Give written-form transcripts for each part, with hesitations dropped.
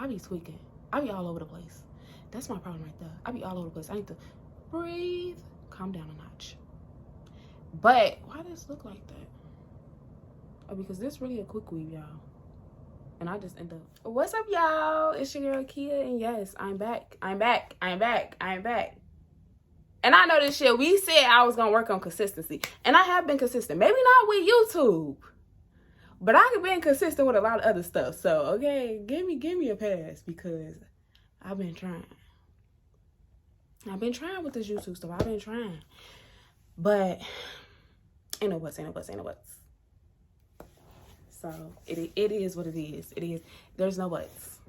I be tweaking. I be all over the place. That's my problem right there. I be all over the place. I need to breathe, calm down a notch. But why does this look like that? Oh, because this really a quick weave, y'all. And I just end up. What's up, y'all? It's your girl Kia, and yes, I'm back. I'm back. And I know this shit. We said I was gonna work on consistency, and I have been consistent. Maybe not with YouTube, but I've been consistent with a lot of other stuff. So okay, give me a pass, because I've been trying. I've been trying with this YouTube stuff. I've been trying, but ain't no buts. So it is what it is. It is. There's no buts.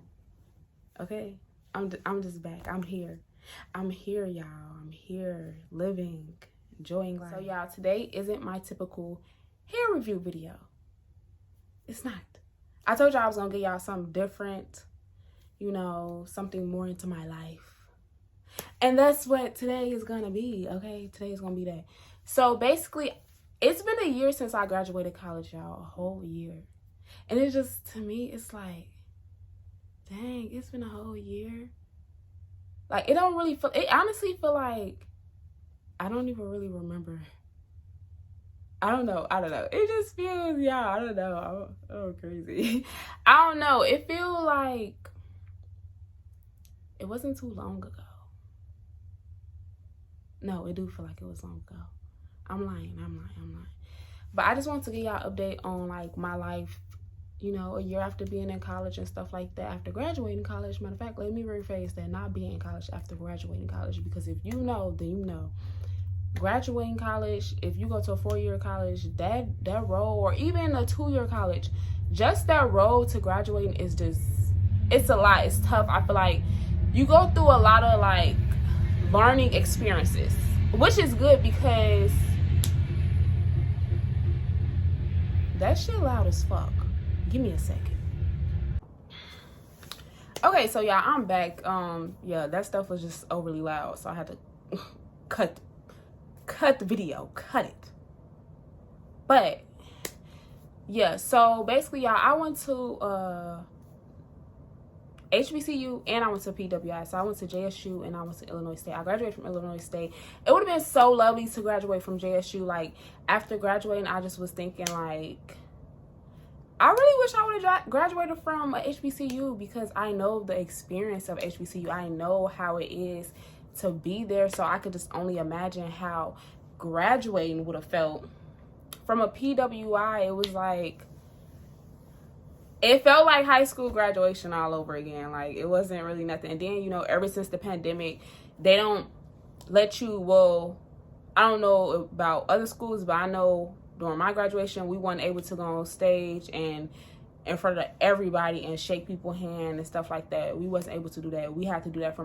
Okay, I'm just back. I'm here, y'all. I'm here, living, enjoying life. So y'all, today isn't my typical hair review video. It's not. I told y'all I was gonna get y'all something different, you know, something more into my life. And that's what today is gonna be, okay? Today is gonna be that. So basically, it's been a year since I graduated college, y'all. A whole year. And it's just, to me, it's like, dang, it's been a whole year. Like, it don't really feel, it honestly feel like I don't even really remember. I don't know. It just feels, yeah, I don't know. I'm crazy. I don't know. It feels like it wasn't too long ago. No, it do feel like it was long ago. I'm lying. But I just want to give y'all an update on, like, my life, you know, a year after being in college and stuff like that. After graduating college, matter of fact, let me rephrase that, not being in college, after graduating college. Because if you know, then you know. Graduating college, if you go to a 4-year college, that road, or even a 2-year college, just that road to graduating is just, it's a lot. It's tough. I feel like you go through a lot of, like, learning experiences, which is good, because that shit loud as fuck. Give me a second. Okay, so y'all, I'm back. Yeah, that stuff was just overly loud, so I had to cut the video, cut it. But yeah, so basically, y'all, I went to HBCU and I went to PWI. So I went to JSU and I went to Illinois State. I graduated from Illinois State. It would have been so lovely to graduate from JSU. Like, after graduating, I just was thinking, like, I really wish I would have graduated from a HBCU, because I know the experience of HBCU. I know how it is to be there. So I could just only imagine how graduating would have felt. From a PWI, it was like, it felt like high school graduation all over again. Like, it wasn't really nothing. And then, you know, ever since the pandemic, they don't let you, well, I don't know about other schools, but I know during my graduation, we weren't able to go on stage and in front of everybody and shake people's hand and stuff like that. We wasn't able to do that. We had to do that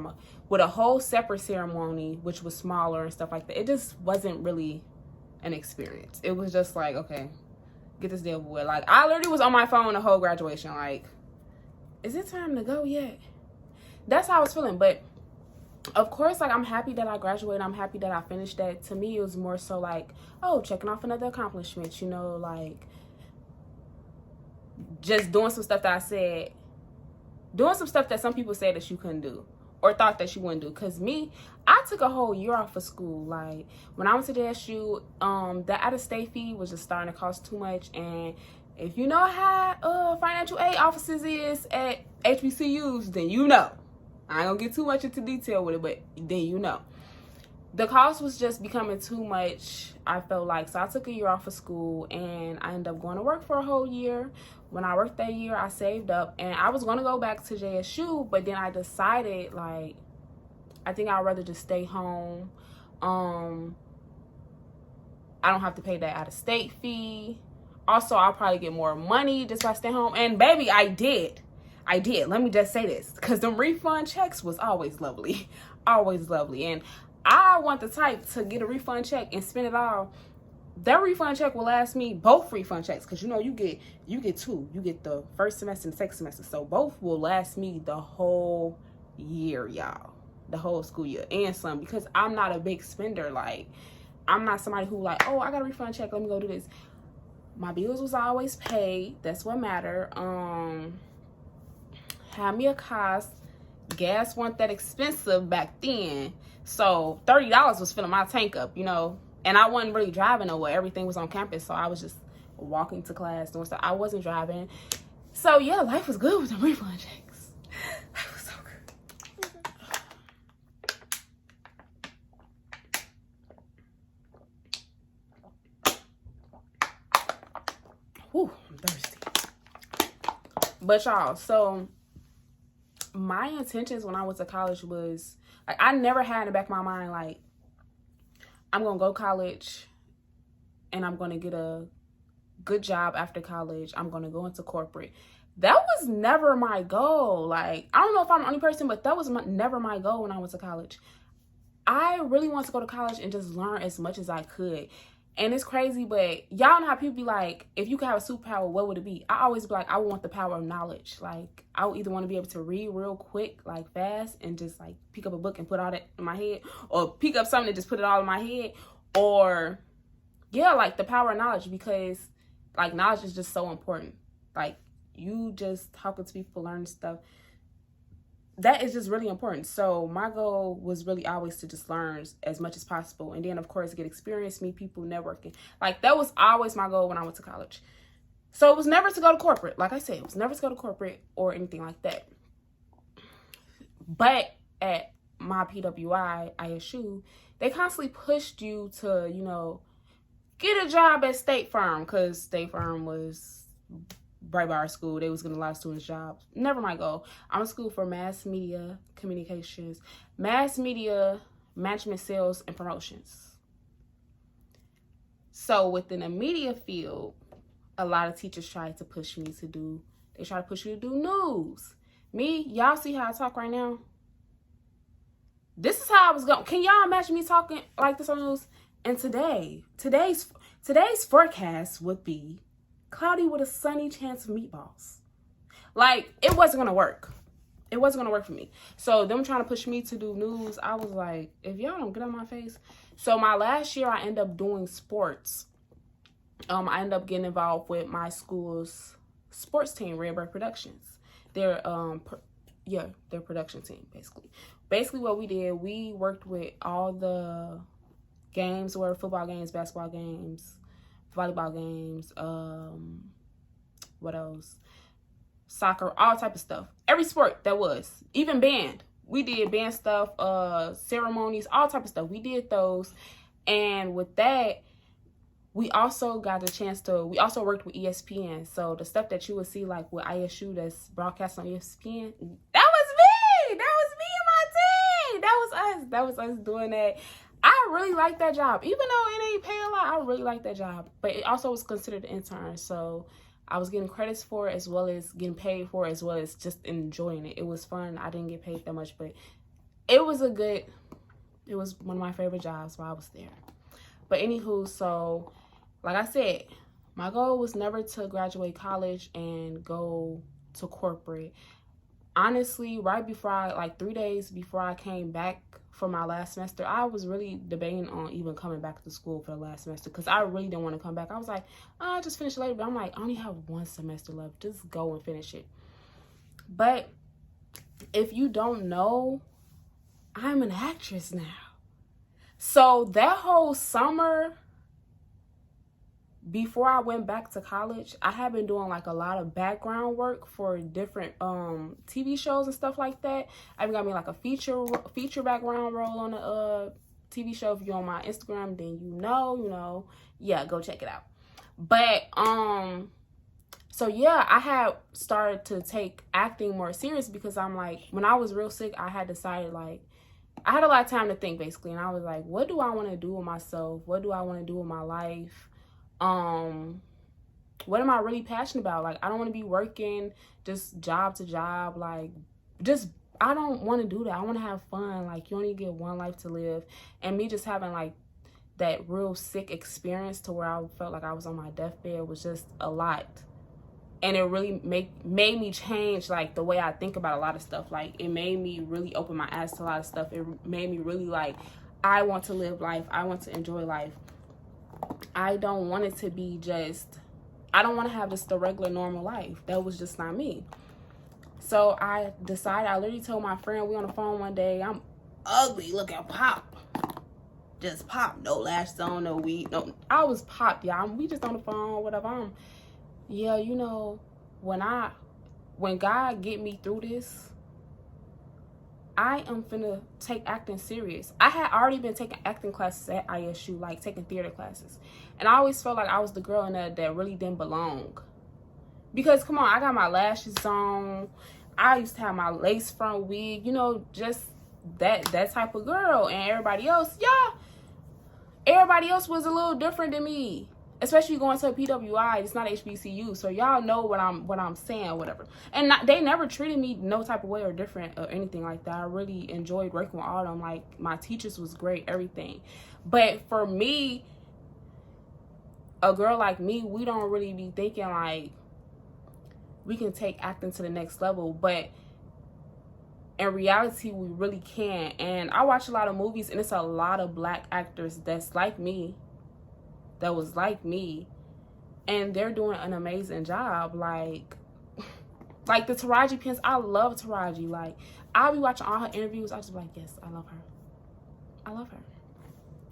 with a whole separate ceremony, which was smaller and stuff like that. It just wasn't really an experience. It was just like, okay, get this deal with. Like, I literally was on my phone the whole graduation. Like, is it time to go yet? That's how I was feeling. But of course, like, I'm happy that I graduated. I'm happy that I finished that. To me, it was more so like, oh, checking off another accomplishment, you know, like, just doing some stuff that I said, doing some stuff that some people said that you couldn't do or thought that you wouldn't do. Because me, I took a whole year off of school. Like, when I went to JSU, that out-of-state fee was just starting to cost too much. And if you know how financial aid offices is at HBCUs, then you know. I ain't gonna get too much into detail with it, but then you know. The cost was just becoming too much, I felt like. So I took a year off of school, and I ended up going to work for a whole year. When I worked that year, I saved up, and I was going to go back to JSU, but then I decided, like, I think I'd rather just stay home. I don't have to pay that out-of-state fee. Also, I'll probably get more money just by staying home. And baby, I did. Let me just say this, because them refund checks was always lovely. Always lovely. And I want the type to get a refund check and spend it all. That refund check will last me, both refund checks, because, you know, you get two. You get the first semester and the second semester. So both will last me the whole year, y'all. The whole school year and some, because I'm not a big spender. Like, I'm not somebody who, like, oh, I got a refund check, let me go do this. My bills was always paid. That's what mattered. had me a car. Gas weren't that expensive back then. So $30 was filling my tank up, you know. And I wasn't really driving nowhere. Everything was on campus. So I was just walking to class, doing stuff. I wasn't driving. So yeah, life was good with the refund checks. Life was so good. Whew, I'm thirsty. But y'all, so my intentions when I went to college was, like, I never had in the back of my mind, like, I'm going to go to college and I'm going to get a good job after college. I'm going to go into corporate. That was never my goal. Like, I don't know if I'm the only person, but that was never my goal when I went to college. I really wanted to go to college and just learn as much as I could. And it's crazy, but y'all know how people be like, if you could have a superpower, what would it be? I always be like, I want the power of knowledge. Like, I would either want to be able to read real quick, like fast, and just like pick up a book and put all that in my head, or pick up something and just put it all in my head, or yeah, like the power of knowledge, because like knowledge is just so important. Like, you just talking to people, learning stuff, that is just really important. So my goal was really always to just learn as much as possible. And then, of course, get experience, meet people, networking. Like, that was always my goal when I went to college. So it was never to go to corporate. Like I said, it was never to go to corporate or anything like that. But at my PWI, ISU, they constantly pushed you to, you know, get a job at State Farm, because State Farm was right by our school. They was getting a lot of students jobs. Never my goal. I'm in school for mass media communications, mass media management, sales, and promotions. So within the media field, a lot of teachers try to push me to do, they try to push you to do news. Me, y'all see how I talk right now? This is how I was going. Can y'all imagine me talking like this on news? And today's forecast would be cloudy with a sunny chance of meatballs. Like, it wasn't gonna work. It wasn't gonna work for me. So them trying to push me to do news, I was like, if y'all don't get on my face. So my last year, I ended up doing sports. I ended up getting involved with my school's sports team, Redbird Productions. Their their production team, basically. Basically what we did, we worked with all the games, were football games, basketball games, volleyball games, what else? Soccer, all type of stuff. Every sport that was, even band. We did band stuff, ceremonies, all type of stuff. We did those. And with that, we also got the chance to, we also worked with ESPN. So the stuff that you would see like with ISU that's broadcast on ESPN, that was me. That was me and my team. That was us. That was us doing that. I really like that job. Even though it ain't pay a lot, I really like that job. But it also was considered an intern. So I was getting credits for it, as well as getting paid for it, as well as just enjoying it. It was fun. I didn't get paid that much, but it was it was one of my favorite jobs while I was there. But anywho, so like I said, my goal was never to graduate college and go to corporate. Honestly, right before like 3 days before I came back for my last semester, I was really debating on even coming back to school for the last semester, because I really didn't want to come back. I was like, oh, I'll just finish later. But I'm like, I only have one semester left. Just go and finish it. But if you don't know, I'm an actress now. So that whole summer before I went back to college, I had been doing like a lot of background work for different TV shows and stuff like that. I even got me like a feature background role on a TV show. If you're on my Instagram, then you know, yeah, go check it out. But so yeah, I had started to take acting more serious, because I'm like, when I was real sick, I had decided, like, I had a lot of time to think basically, and I was like, what do I want to do with myself? What do I want to do with my life? What am I really passionate about? Like, I don't want to be working just job to job. Like, I don't want to do that. I want to have fun. Like, you only get one life to live. And me just having like that real sick experience to where I felt like I was on my deathbed was just a lot. And it really made me change like the way I think about a lot of stuff. Like, it made me really open my eyes to a lot of stuff. It made me really like, I want to live life. I want to enjoy life. I don't want it to be just, I don't want to have just a regular normal life. That was just not me. So I decided, I literally told my friend, we on the phone one day, I'm ugly looking pop. Just pop, no lashes on, no weed, no. I was pop, y'all. We just on the phone, whatever. Yeah, you know, when God get me through this, I am finna take acting serious. I had already been taking acting classes at ISU, like taking theater classes. And I always felt like I was the girl in that really didn't belong. Because, come on, I got my lashes on. I used to have my lace front wig, you know, just that type of girl. And everybody else, everybody else was a little different than me. Especially going to a PWI, it's not HBCU, so y'all know what I'm saying, whatever. And they never treated me no type of way or different or anything like that. I really enjoyed working with all of them. Like, my teachers was great, everything. But for me, a girl like me, we don't really be thinking like we can take acting to the next level. But in reality, we really can. And I watch a lot of movies, and it's a lot of black actors that's like me, that was like me, and they're doing an amazing job. Like the Taraji Pence, I love Taraji. Like, I'll be watching all her interviews, I'll just be like, yes, I love her.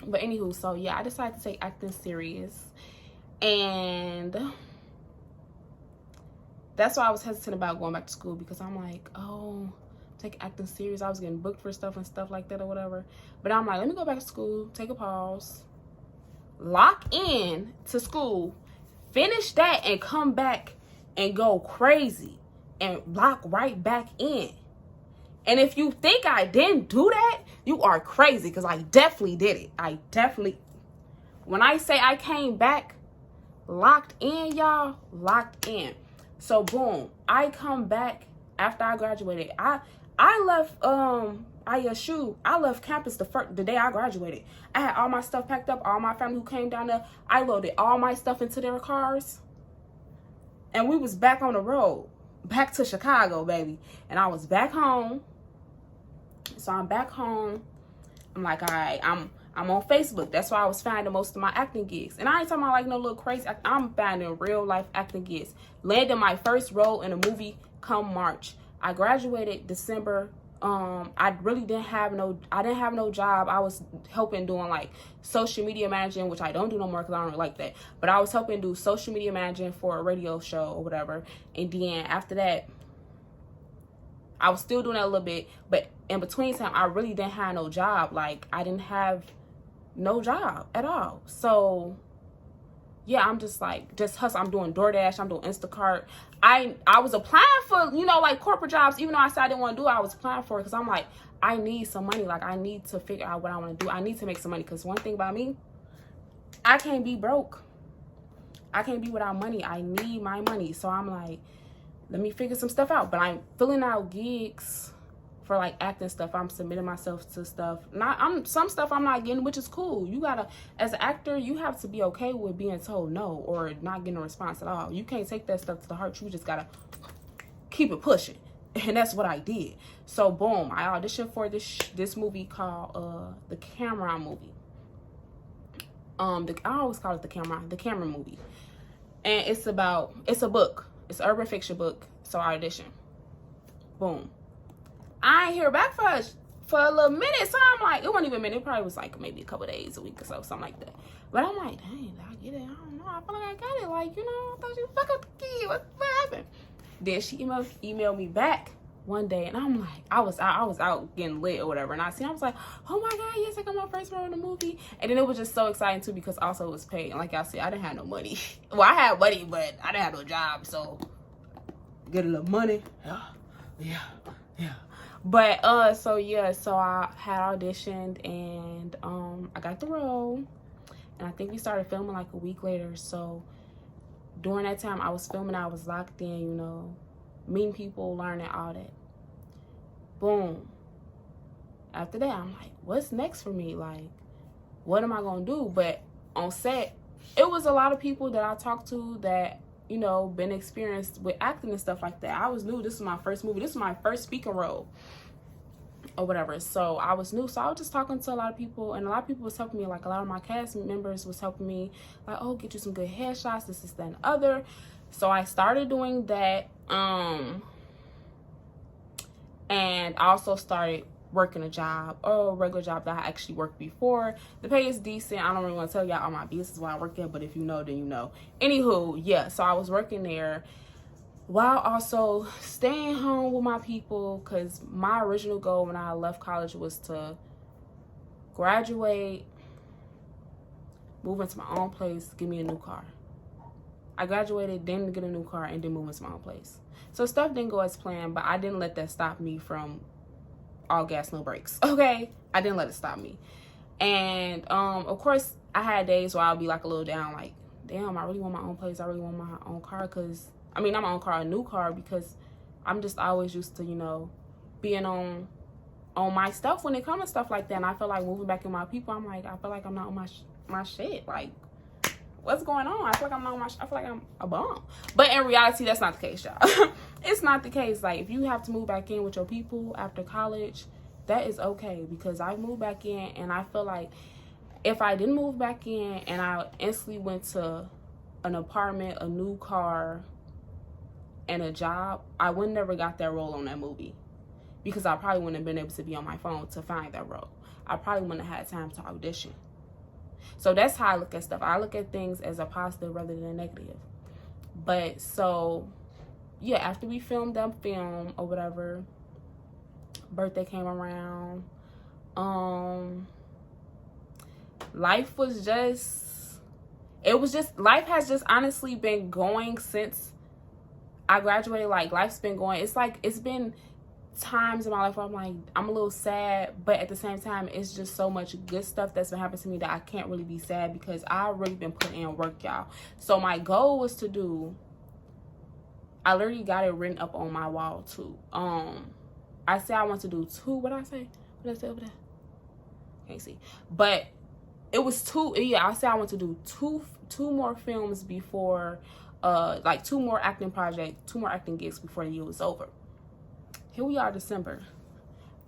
But anywho, so yeah, I decided to take acting serious, and that's why I was hesitant about going back to school, because I'm like, oh, take acting serious. I was getting booked for stuff and stuff like that or whatever. But I'm like, let me go back to school, take a pause, lock in to school, finish that, and come back and go crazy and lock right back in. And if you think I didn't do that, you are crazy, because I definitely did it. When I say I came back locked in, y'all, locked in. So boom, I come back after I graduated. I left ISU. I left campus the day I graduated. I had all my stuff packed up, all my family who came down there. I loaded all my stuff into their cars, and we was back on the road, back to Chicago, baby. And I was back home. So I'm back home. I'm like, all right, I'm on Facebook. That's why I was finding most of my acting gigs. And I ain't talking about like no little crazy. I'm finding real life acting gigs. Landed my first role in a movie come March. I graduated December. I really didn't have no job. I was helping doing like social media managing, which I don't do no more because I don't really like that. But I was helping do social media managing for a radio show or whatever. And then after that, I was still doing that a little bit. But in between time, I really didn't have no job. Like, I didn't have no job at all. So yeah, I'm just like, just hustle. I'm doing DoorDash, I'm doing Instacart. I was applying for, you know, like corporate jobs, even though I said I didn't want to do it. I was applying for it because I'm like, I need some money. Like, I need to figure out what I want to do. I need to make some money, because one thing about me, I can't be broke. I can't be without money. I need my money. So I'm like, let me figure some stuff out. But I'm filling out gigs for like acting stuff. I'm submitting myself to stuff. Some stuff I'm not getting, which is cool. You gotta, as an actor, you have to be okay with being told no or not getting a response at all. You can't take that stuff to the heart. You just gotta keep it pushing. And that's what I did. So boom, I auditioned for this movie called the Camera movie. I always call it the Camera movie. And it's a book. It's an urban fiction book. So I auditioned. Boom. I ain't hear back for a little minute, so I'm like, it wasn't even a minute. It probably was like maybe a couple days, a week or so, something like that. But I'm like, dang, did I get it? I don't know. I feel like I got it. Like, you know, I thought you fuck up the key. What happened? Then she emailed me back one day, and I'm like, I was out getting lit or whatever, and I was like, oh my god, yes, I got my first role in the movie. And then it was just so exciting too, because also it was paid. And like I said, I didn't have no money. Well, I had money, but I didn't have no job, so get a little money. Yeah. But so I had auditioned, and I got the role, and I think we started filming like a week later. So during that time I was filming, I was locked in, you know, meeting people, learning all that. Boom. After that, I'm like, what's next for me? Like, what am I gonna do? But on set, it was a lot of people that I talked to that, you know, been experienced with acting and stuff like that. I was new. This was my first movie. This was my first speaking role or whatever. So I was new. So I was just talking to a lot of people, and a lot of people was helping me. Like, a lot of my cast members was helping me. Like, oh, get you some good headshots, this, that, and the other. So I started doing that. And I also started working a job, or a regular job that I actually worked before. The pay is decent. I don't really want to tell y'all all my business why I work there, but if you know, then you know. Anywho, yeah, so I was working there while also staying home with my people, because my original goal when I left college was to graduate, move into my own place, give me a new car. I graduated, then get a new car, and then move into my own place. So stuff didn't go as planned, but I didn't let that stop me from all gas, no brakes. Okay? I didn't let it stop me. And of course, I had days where I'll be like a little down, like, damn, I really want my own place. I really want my own car, because, I mean, not my own car, a new car, because I'm just always used to, you know, being on my stuff when it comes to stuff like that. And I feel like moving back in my people, I'm like, I feel like I'm not on my shit. Like, what's going on? I feel like I'm not on I feel like I'm a bum. But in reality, that's not the case, y'all. It's not the case. Like, if you have to move back in with your people after college, that is okay, because I moved back in, and I feel like if I didn't move back in and I instantly went to an apartment, a new car, and a job, I would never got that role on that movie, because I probably wouldn't have been able to be on my phone to find that role. I probably wouldn't have had time to audition. So that's how I look at stuff. I look at things as a positive rather than a negative. But so, yeah, after we filmed that film or whatever, birthday came around. Life was just, life has just honestly been going since I graduated. Like, life's been going. It's like, it's been times in my life where I'm like, I'm a little sad, but at the same time, it's just so much good stuff that's been happening to me that I can't really be sad, because I've really been putting in work, y'all. So my goal was to do, I literally got it written up on my wall too. I said I want to do two. What did I say over there? Can't see. But it was two. Yeah, I said I want to do two more films before, like two more acting gigs before the year was over. Here we are, December.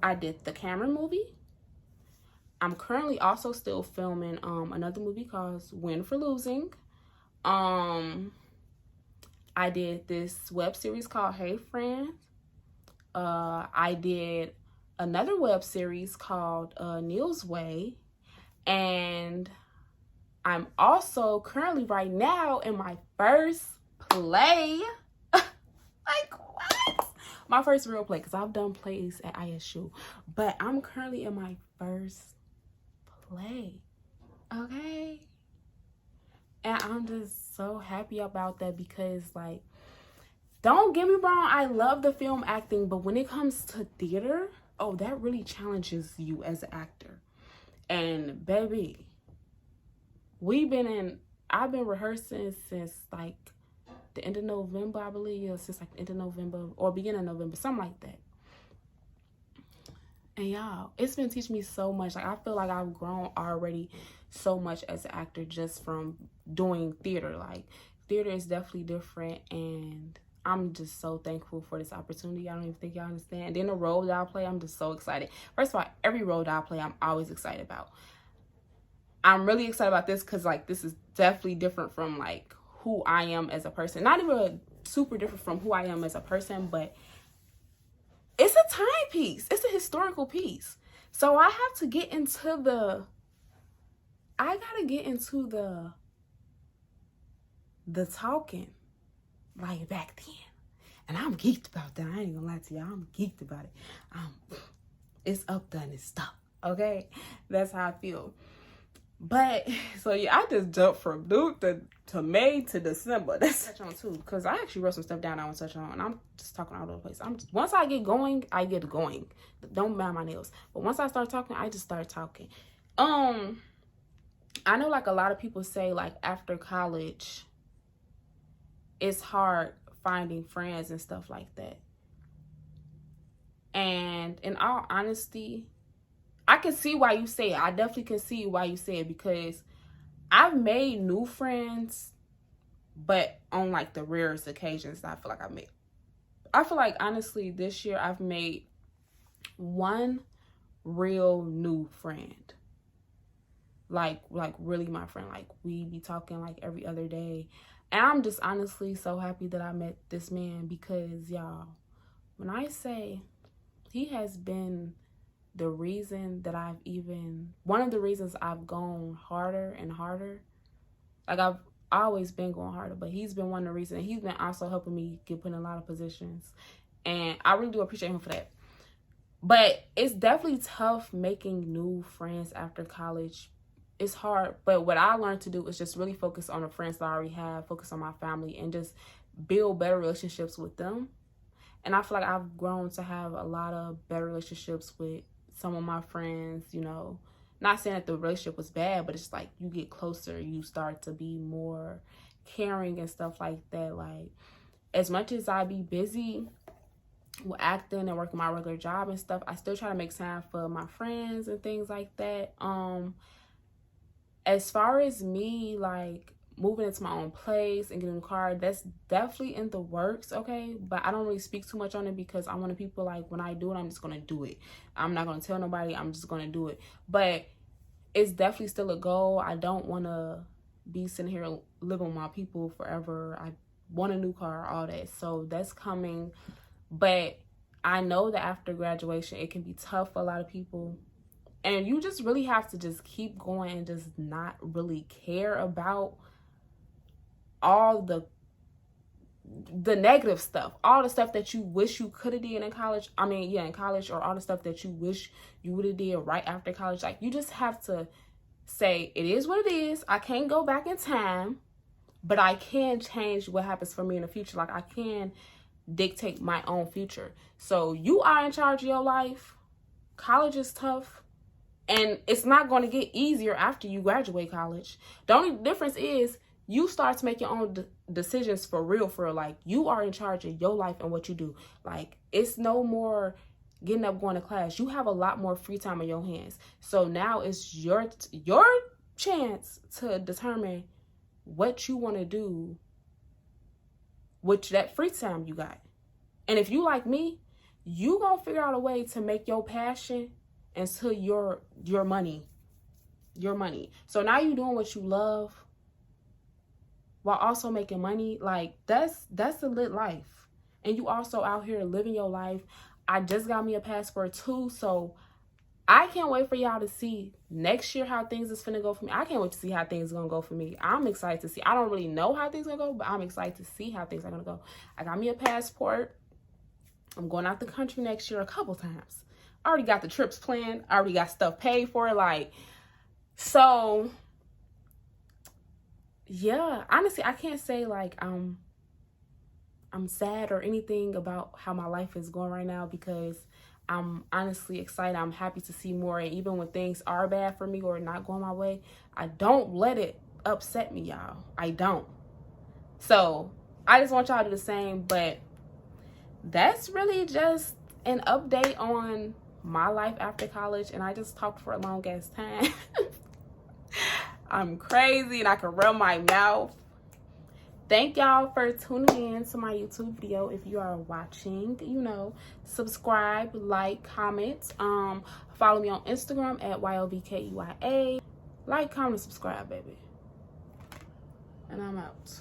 I did the Cameron movie. I'm currently also still filming another movie called Win for Losing. I did this web series called Hey Friends. I did another web series called Neil's Way. And I'm also currently right now in my first play. Like, what? My first real play, because I've done plays at ISU, but I'm currently in my first play. Okay? And I'm just so happy about that, because, like, don't get me wrong, I love the film acting, but when it comes to theater, oh, that really challenges you as an actor. And baby, I've been rehearsing since like the end of November, I believe, since like the end of November or beginning of November, something like that. And y'all, it's been teaching me so much. Like, I feel like I've grown already so much as an actor just from doing theater. Like, theater is definitely different, and I'm just so thankful for this opportunity. I don't even think y'all understand. And then the role that I play, I'm just so excited. First of all, every role that I play, I'm always excited about. I'm really excited about this because, like, this is definitely different from, like, who I am as a person. Not even super different from who I am as a person, but it's a timepiece. It's a historical piece. So I have to get into the talking, like, back then. And I'm geeked about that. I ain't gonna lie to y'all. I'm geeked about it. It's up, done, it's stuff. Okay? That's how I feel. But, so yeah, I just jumped from Duke to May to December. That's touch on too, because I actually wrote some stuff down I want to touch on, and I'm just talking all over the place. Once I get going, I get going. Don't mind my nails. But once I start talking, I just start talking. I know, like, a lot of people say, like, after college, it's hard finding friends and stuff like that. And in all honesty, I can see why you say it. I definitely can see why you say it, because I've made new friends, but on, like, the rarest occasions I feel like I've made. I feel like, honestly, this year I've made one real new friend. Like really my friend. Like, we be talking, like, every other day. And I'm just honestly so happy that I met this man, because, y'all, when I say he has been the reason that one of the reasons I've gone harder and harder. Like, I've always been going harder, but he's been one of the reasons. He's been also helping me get put in a lot of positions. And I really do appreciate him for that. But it's definitely tough making new friends after college. It's hard. But what I learned to do is just really focus on the friends that I already have, focus on my family, and just build better relationships with them. And I feel like I've grown to have a lot of better relationships with some of my friends, you know. Not saying that the relationship was bad, but it's like you get closer, you start to be more caring and stuff like that. Like, as much as I be busy with acting and working my regular job and stuff, I still try to make time for my friends and things like that. As far as me, like, moving into my own place and getting a car, that's definitely in the works, okay? But I don't really speak too much on it because I'm one of the people, like, when I do it, I'm just gonna do it. I'm not gonna tell nobody, I'm just gonna do it. But it's definitely still a goal. I don't want to be sitting here living with my people forever. I want a new car, all that. So that's coming. But I know that after graduation, it can be tough for a lot of people. And you just really have to just keep going and just not really care about all the negative stuff, all the stuff that you wish you could have did in college. I mean, yeah, in college, or all the stuff that you wish you would have did right after college. Like, you just have to say, it is what it is. I can't go back in time, but I can change what happens for me in the future. Like, I can dictate my own future. So you are in charge of your life. College is tough. And it's not going to get easier after you graduate college. The only difference is you start to make your own decisions for real. Like, you are in charge of your life and what you do. Like, it's no more getting up, going to class. You have a lot more free time in your hands. So now it's your chance to determine what you want to do with that free time you got. And if you like me, you gonna figure out a way to make your passion into your money. So now you doing what you love while also making money. Like, that's a lit life. And you also out here living your life. I just got me a passport too, so I can't wait for y'all to see next year how things is finna go for me. I can't wait to see how things gonna go for me. I'm excited to see. I don't really know how things gonna go, but I'm excited to see how things are gonna go. I got me a passport. I'm going out the country next year a couple times. I already got the trips planned. I already got stuff paid for. Like, so yeah, honestly, I can't say like I'm sad or anything about how my life is going right now, because I'm honestly excited. I'm happy to see more. And even when things are bad for me or not going my way, I don't let it upset me, y'all. I don't. So I just want y'all to do the same. But that's really just an update on my life after college. And I just talked for a long ass time. I'm crazy and I can run my mouth. Thank y'all for tuning in to my YouTube video. If you are watching, you know, subscribe, like, comment. Follow me on Instagram at YOVKEYA. Like, comment, subscribe, baby. And I'm out.